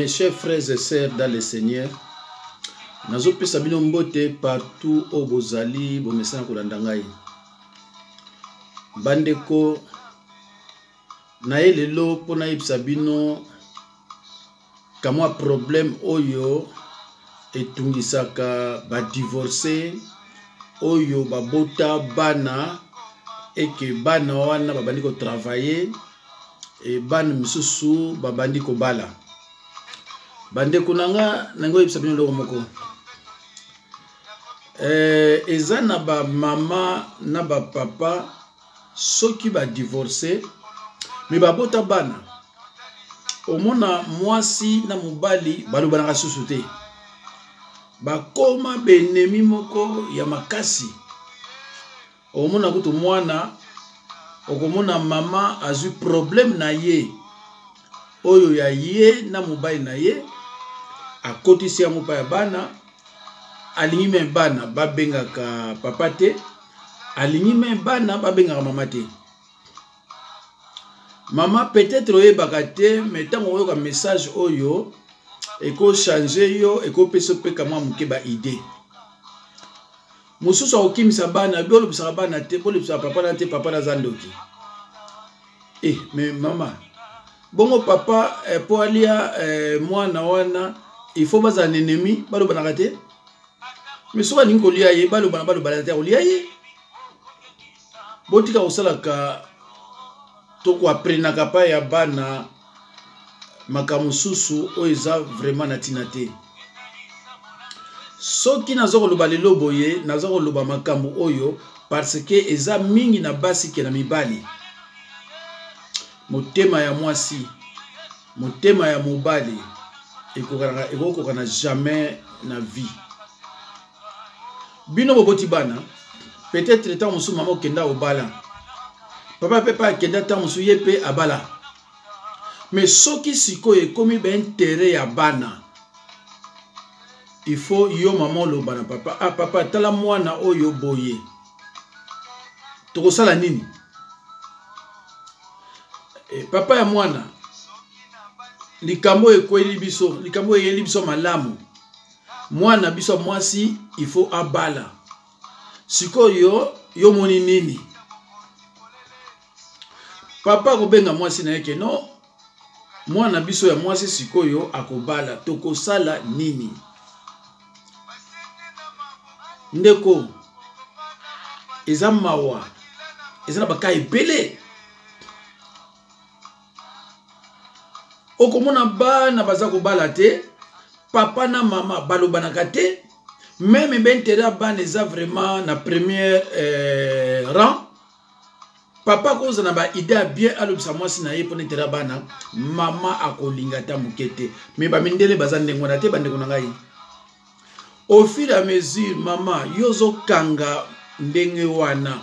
Mes chers frères et sœurs dans le Seigneur, nazo pesa bino mbote partout au bozali bomesana kolanda ngai. Bandeko na lelo pona yebisa bino kamwa problème oyo etungisaka ba divorcé oyo babota bana et que bana wana babandi ko travailler et bana misusu babandi ko bala. Bandeko nanga nango yebisa bino loko moko. Eza na ba mama na ba papa soki ba divorcé mais babota bana omona mwasi na mobali balobana ka susu te bakoma benemi moko ya makasi. Omona kutu mwana okomona mama azu problème na ye oyo ya ye na mobali na ye akotisi yango pa ya bana alingi me bana babengaka papa te alingi me bana babengaka mama te. Mama peut-être oyebaka te mais ntango oyoka message oyo eko changer yo eko pesa pe kama muke ba idée mususu okimisa bana biolo bisaka bana te bolo bisaka papa na te papa na zandoki mais mama bongo papa po alia mwana wana il faut baza un ennemi balo banaka te mais soka ningo lia ye balo bana te olia ye botika osalaka toko aprenaka pa ya bana makamususu oiza vraiment natina te. Soki nazoko loba lelo boye nazoko loba makamu oyo parce que eza mingi na basi ke na mibali. Motema ya mwasi motema ya mobali ekokoka na jamais na vie. Bino boboti bana peut-être tant musu mama okenda obala papa pepa akenda tant musu yepe abala mais soki sikoyo ekomi ba intérêt ya bana il faut yo maman loba na papa papa tala mwana oyo boye tokosala nini papa ya mwana likambo ekweli biso likambo eyeli biso malamu mwana biso mwasi il faut abala sikoyo yo moni nini papa kobenga mwasi na yeke no mwana biso ya mwasi sikoyo akobala tokosala nini ndeko eza mawa eza na baka ebele okomona bana baza kobala te papa na mama balobanaka te même bentera bana eza vraiment na premier rang papa koza na ba idée bien alobisa mwasi na ye pona tera bana mama akolinga ta mukete mais ba mindele baza ndengo na te bandeko na ngai au fur et à mesure mama yozo kanga ndenge wana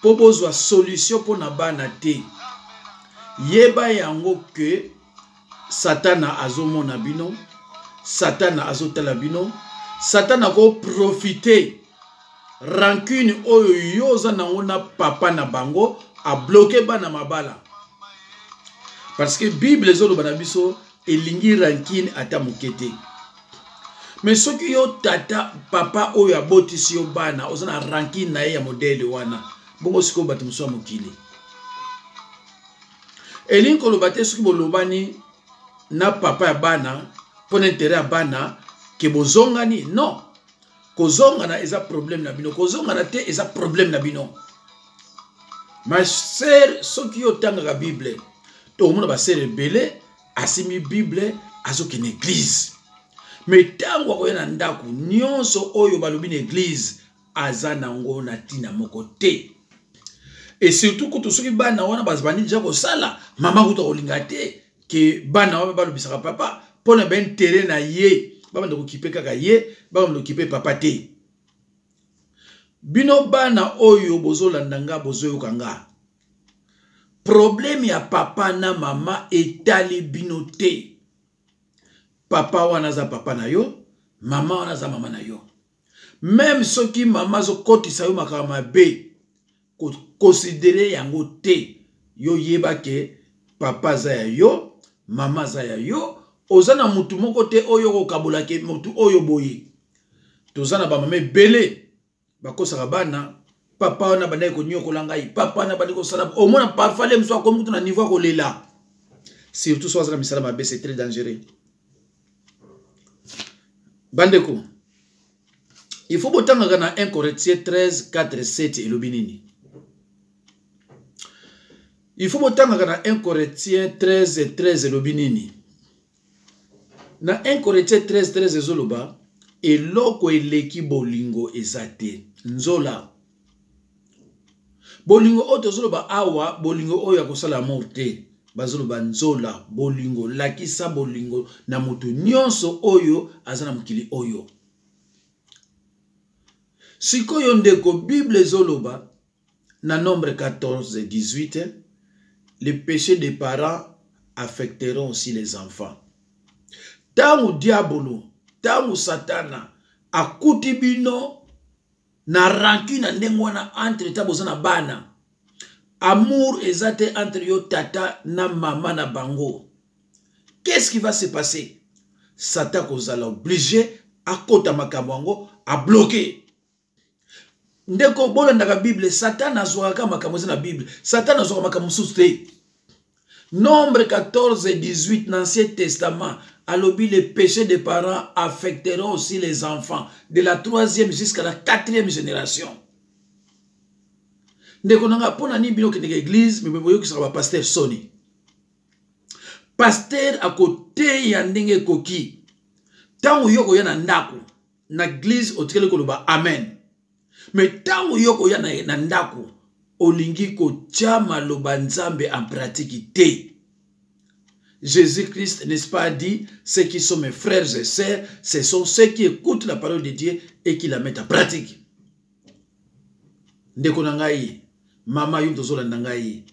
po bozwa solution pona bana te yeba yango ke satana azomona bino satana azotala bino satana ko profiter rancune oyo yoza nango na papa na bango a bloqué bana mabala parce que Bible ezolo bana biso elingi rancune ata mukete mais soki yo tata papa oyo abotisi yo bana ozana rancune na ye ya modele wana bongo siko bato muso mokili elingi koloba te soki bolobani na papa ya bana pona intérêt ya bana ke bozongani non kozongana eza problème na bino kozongana te eza problème na bino. Ma sœur soki yo tangaka Bible to mona ba sœur ebele asimi Bible azoki na église mais tango ko yana ndako nyonso oyo balobi na église aza nango na tina moko te et surtout ko to soki bana wana bazbani déjà ko sala mama ko to linga te ke bana wana balobisaka papa pona ben terrain na ye baba ndo kipe kaka ye baba ndo kipe papa te bino bana oyo bozolanda nga bozoyoka nga problème ya papa na mama etali bino te papa wana za papa na yo mama wana za mama na yo même soki mama zo kotisa yo makama be considérer yango te yo yeba ke papa za ya yo mama za ya yo ozana mutu moko te oyo kokabola ke mutu oyo boye tozana ba mama belé bakosaka bana papa wana bandai konyokola ngai papa wana bandai kosala omona parfois les mso comme na niveau kolela surtout so azala misala mabe c'est très dangereux bandeko il faut botanga na 1 Corinthiens 13 4 7 elobi nini il faut botanga na 1 Corinthiens 13 13 elobi nini na 1 Corinthiens 13 13 ezoloba eloko eleki bolingo ezate nzola bolingo oyo tozoloba awa bolingo oyo akosala amour te bazoloba nzola bolingo lakisa bolingo na mutu nyonso oyo aza na mokili oyo sikoyo ndeko Bible ezoloba na Nombre 14 18 les péchés des parents affecteront aussi les enfants. Tangu diabolo, tangu satana akuti bino na rancune na ndengwana entre tabozana bana. Amour ezate entre yo tata na mama na bango. Qu'est-ce qui va se passer? Satan kozala obligé à kota makamwango à bloquer. Ndeko bola ndaka Bible Satan azwaka makambo na Bible. Satan azwaka makambo suste. Nombre 14 et 18 dans l'Ancien Testament, alobi les péchés des parents affecteront aussi les enfants de la 3e jusqu'à la 4e génération. Ndeko nanga pona ni bino kende église mais boyo ki sera pasteur Sony. Pasteur à côté ya ndenge koki. Tango yoko ya na ndako na église otikele koloba amen. Mais tango yoko ya na ndako olingi ko tchama loba nzambe en pratique te. Jésus-Christ, n'est-ce pas, dit, ceux qui sont mes frères et sœurs, ce sont ceux qui écoutent la parole de Dieu et qui la mettent en pratique. Ndeko nangai, mama yum tozola nangai,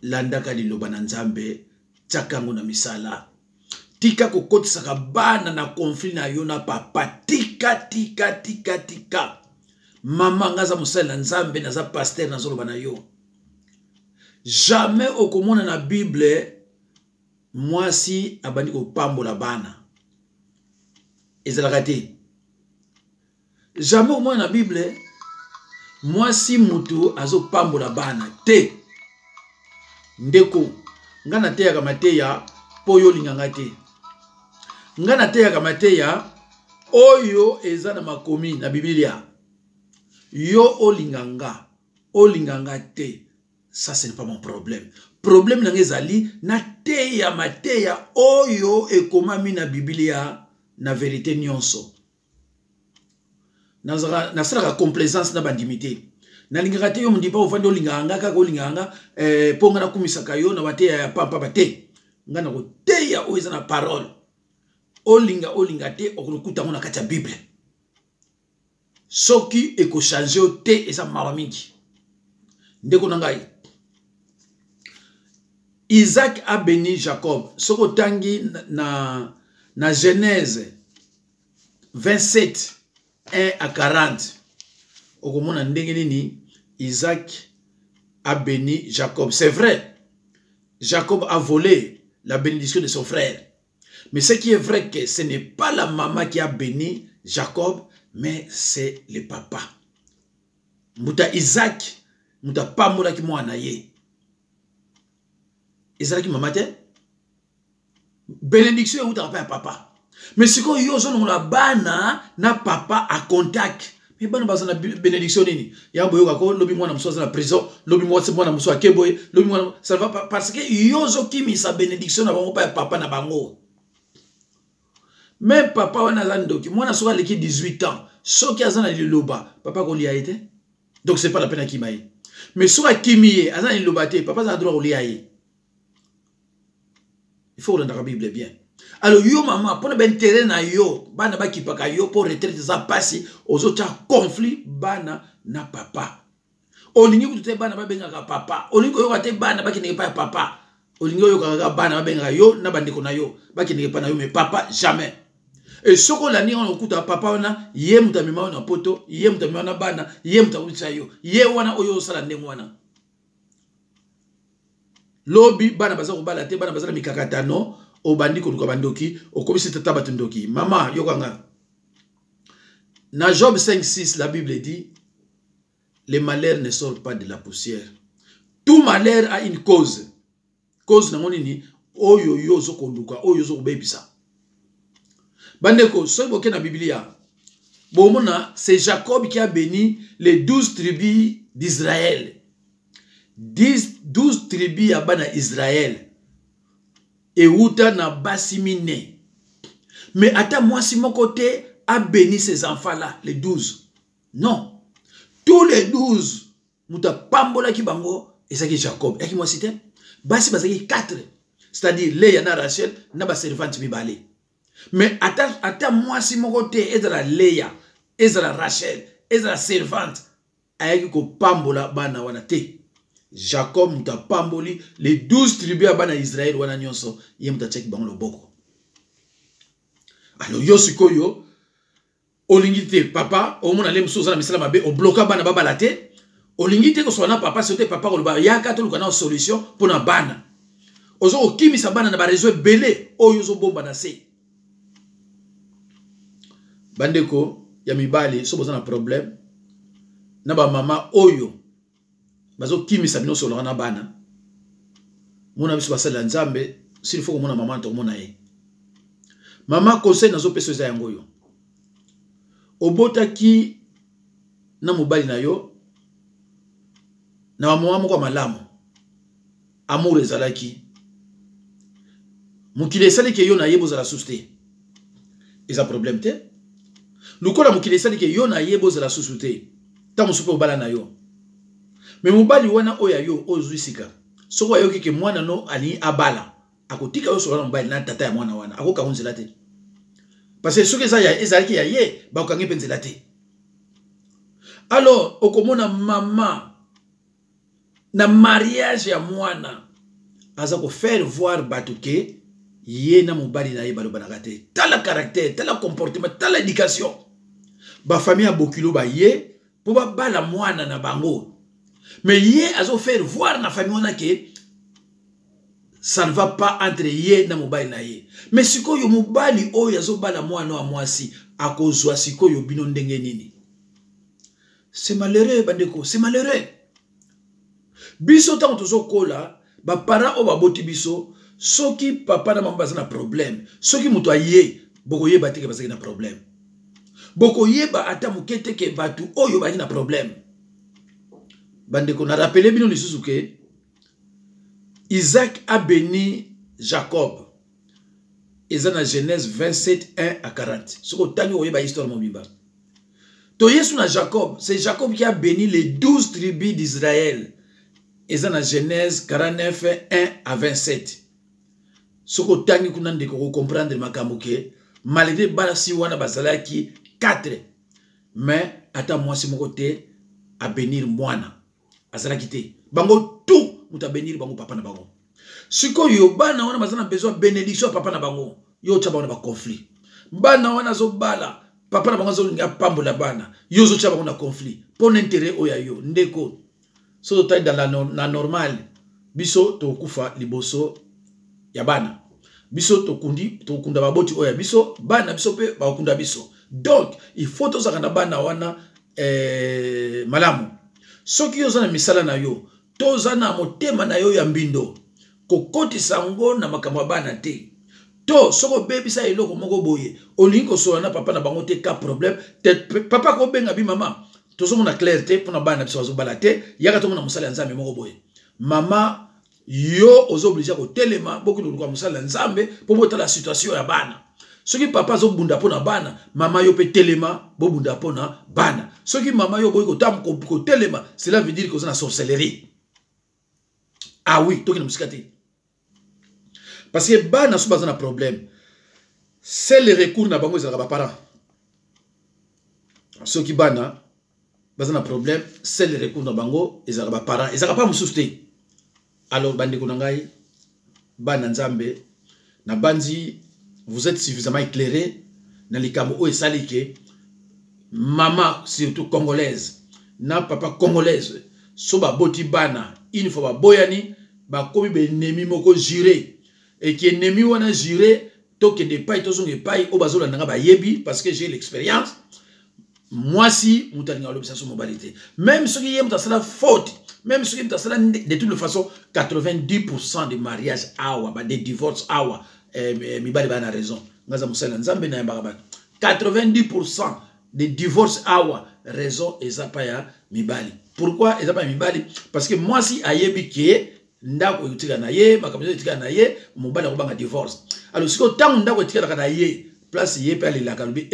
landaka li loba nzambe, tchakango na misala. Tika kokotisaka bana na conflit na yo na papa, tika. Mama ngaza musala nzambe naza pasteur na zoloba na yo. Jamais okomona na Bible moi si abandi ko pambola bana. Ezalaka te. Jamais okomona na Bible moi si mutu azo pambola bana te. Ndeko ngana te ya kamateya poyo linganga te. Ngana te ya kamateya oyo eza na makomi na Biblia. Yo olinganga te. Ça ce n'est pas mon problème. Problème nangezali na teya mateya oyo ekomami na Biblia na vérité nyonso. Nasala complaisance na bandimité. Na lingaka te yo mundipa ofandi olinganga kaka olinganga ponga na kumisaka yo na bateya ya papa bate. Ngana ko teya oyo eza na parole. Olinga te okukuta ngona kati ya Bible. Soki eko changer te eza mawa mingi. Ndeko nangai. Isaac a béni Jacob. Soko tangi na Genèse 27 1 à 40. Okomona ndenge nini Isaac a béni Jacob. C'est vrai. Jacob a volé la bénédiction de son frère. Mais ce qui est vrai que ce n'est pas la maman qui a béni Jacob, mais c'est le papa. Muta Isaac, muta pamola ki mwana ye. Isaac maman te. Bénédiction muta papa. Mais si ko yo zone la bana na papa à contact. Mais bana bazana bénédiction nini? Ya boyoka ko lobi mwana mso na prison, lobi mwana mso akeboy, lobi mwana ça va pas parce que yo zo kimi sa bénédiction na bango pa papa na bango. Même papa wana zandoki mwana soka leki 18 ans. Soki azana liloba, papa ko liaye te. Donc c'est pas la peine à kimaye. Mais soka kimiye azana liloba te, papa za droit liaye. Il faut rendre la Bible bien. Alors yo maman, pour ben terrain na yo, bana ba kipaka yo pour retraite za passer aux autres conflit bana na papa. Olingi kutute bana ba benga papa. Olingi yo kate bana ba kinenge pa papa. Olingi yo kaka bana ba benga yo na bandeko na yo, ba kinenge pa na yo mais papa jamais. Et ce qu'on a dit, on a papa, on a yé mutamima on a poto, yé mutamima on a bana, yé mutamima yo, yé wana oyo salande wana. Lobi bana baza ko balate bana baza mikakatano, obandi koluka bandoki okomisi tata bato ndoki. Mama yokanga na Job 5:6 la Bible dit les malheurs ne sortent pas de la poussière. Tout malheur a une cause. Cause nango nini oyo yo zo konduka oyo zo kobebisa. Bandeko so boke na Biblia bomona c'est Jacob qui a béni les 12 tribus d'Israël. 12 tribus ya bana Israël. Et Outa na basimine. Mais ata mwasi moko te a béni ces enfants-là, les 12. Non. Tous les 12, muta pambola ki bango, et ça qui Jacob. Et qui mwasi te? Basi bazaki 4. C'est-à-dire, Léa na Rachel, na ba servante mibale. Mais ata mwasi moko te, ezala Léa, ezala Rachel, ezala servante, ayaki ko pambola bana wana te. Jacob muta pamboli les 12 tribus à bana Israël wana nyonso ye muta cheki bango loboko. Alors yo sikoyo olingite papa omona le muso za misala mabe o bloka bana baba la te olingite ko sona papa sote papa ko ba yaka to lukana solution pour na bana. Ozo okimisa bana na ba réseau belé oyo zo bomba na se. Bandeko ya mibali so boza na problème na ba mama oyo bazo kimisa bino solo na bana mona biso basala nzambe s'il faut que mona maman to mona ye mama conseil nazo peso za yango yo obota ki na mobali na yo na mama moko malamu amour ezalaki mukile sali ke yo na yebo za la souste eza problème te lukola mukile sali ke yo na yebo za la souste ta musupe obala na yo. Mais mobali wana oya yo ozwisika. Soko ayoki ke mwana no ali abala. Akotika yo solo mobali na tata ya mwana wana. Akoka unzela te. Parce que soki ezalaki ya ye ba okangi penzela te. Alors okomona mama na mariage ya mwana aza ko faire voir batuke ye na mobali na ye balobana te. Tala caractère, tala comportement, tala éducation. Ba famille a bokilo ba ye po ba bala mwana na bango. Mais yé a faire voir na famille on a que ça ne va pas entre yé na mobile na yé. Mais si ko yo mobile o ya zo bala mwana wa mwasi akozwa siko yo bino ndenge nini. C'est malheureux bandeko, c'est malheureux. Biso tango tozo kola ba para o ba boti biso soki papa na mama bazana problème. Soki muto ayé boko yeba te ke bazaki na problème. Boko yeba ata mukete ke batu oyo bazaki na problème. Bandeko na rappelé bino lisusu ke Isaac a béni Jacob. Eza na Genèse 27, 1 à 40. Soko tangi oyeba histoire mobimba. To yesu na Jacob, c'est Jacob qui a béni les 12 tribus d'Israël. Eza na Genèse 49, 1 à 27. Soko tangi kuna ndeko comprendre makambo ke malgré balasi wana bazalaki 4. Mais ata mwasi moko te a bénir mwana. Azala kite. Bango tout muta bénir bango papa na bango. Siko yo bana wana bazana besoin bénédiction papa na bango. Yo tcha bango na conflit. Bana wana zo bala papa na bango zo nga pambola bana. Yo zo tcha bango na conflit. Pour intérêt oya yo ndeko. So taille dans la normale. Biso to kufa liboso ya bana. Biso to kunda baboti oya biso bana biso pe ba kunda biso. Donc il faut to zakana bana wana malamu. Soki yo zana misala na yo, to zana motema na yo ya mbindo, kokoti sango na makamwa bana te. To, soko baby sa eloko moko boye, olingo so na papa na bango te ka problème, papa ko benga bi mama, to so mona clair te, pona bana biso zo balate, yaka to mona musala nzambe moko boye. Mama, yo ozo obligé ko telema, boku luluka musala nzambe, po bota la situation ya bana. Soki papa zo bunda pona bana, mama yo pe telema, bo bunda pona bana. Soki mama yo boy ko tam ko telema, cela veut dire que vous avez la sorcellerie. Ah oui, toki na musikati. Parce que bana so bazana problème. C'est le recours na bango ezaka ba parents. Soki bana bazana problème, c'est le recours na bango ezaka ba parents, ezaka pa mususte. Alors bandeko na ngai bana nzambe na banzi vous êtes suffisamment éclairé dans les camo où salike maman surtout congolaise na papa congolaise so ba boti bana une fois ba boyani ba komi be nemi moko juré et qui ennemi wana juré to que de paille to zonge paille au bazola nanga ba yebi parce que j'ai l'expérience. Moi si mutalinga l'obsession mobilité même ceux qui aiment ça faute même ceux qui aiment ça de toute façon 90% des mariages awa ba des divorces awa mi bali ba na raison ngaza musala nzambe na yamba 90% des divorces awa raison ezapa ya mibali. Pourquoi ezapa mibali? Parce que moi si ayebi ke ndako yutika na ye makamzo yutika na ye mobali akobanga divorce. Alors siko tangu ndako yutika na ye place ye pe ali la kalubi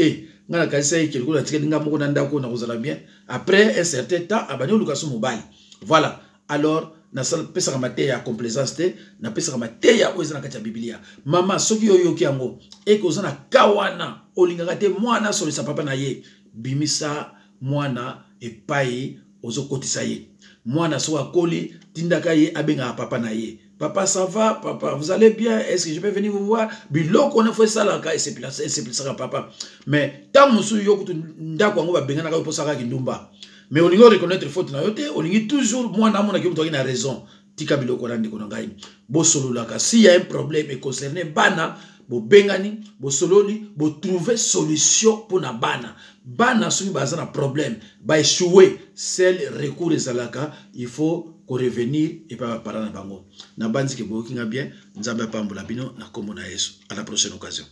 ngana kaisa yeke likola tika dinga moko na ndako na kozala bien après un certain temps abani olukaso mobali. Voilà. Alors na sala pesa kama te ya complaisance te na pesa kama te ya oza na kati ya Biblia. Mama soki yoyo ki yango eko na kawana olingaka te mwana solisa papa na ye bimisa mwana epai ozokotisa ye. Mwana so akoli tindaka ye abenga papa na ye. Papa ça va, papa vous allez bien, est-ce que je peux venir vous voir? Biloko on fait ça là et c'est plus ça papa. Mais tant musu yokutu ndako ngo ba bengana ka posaka kindumba. Mais on ignore reconnaître faute na yote, on ignore toujours moi na mona ki mutu a raison. Tika biloko na ndiko ngai. Bo solo la ka si y a un problème et concerné bana, bo bengani, bo sololi, bo trouver solution pour na bana. Bana soki baza na problème, ba échouer, seul recours ezalaka, il faut qu'on revenir et pas parler na bango. Na banzi ke bo kinga bien, nzamba pambola bino na kombo na Yesu. À la prochaine occasion.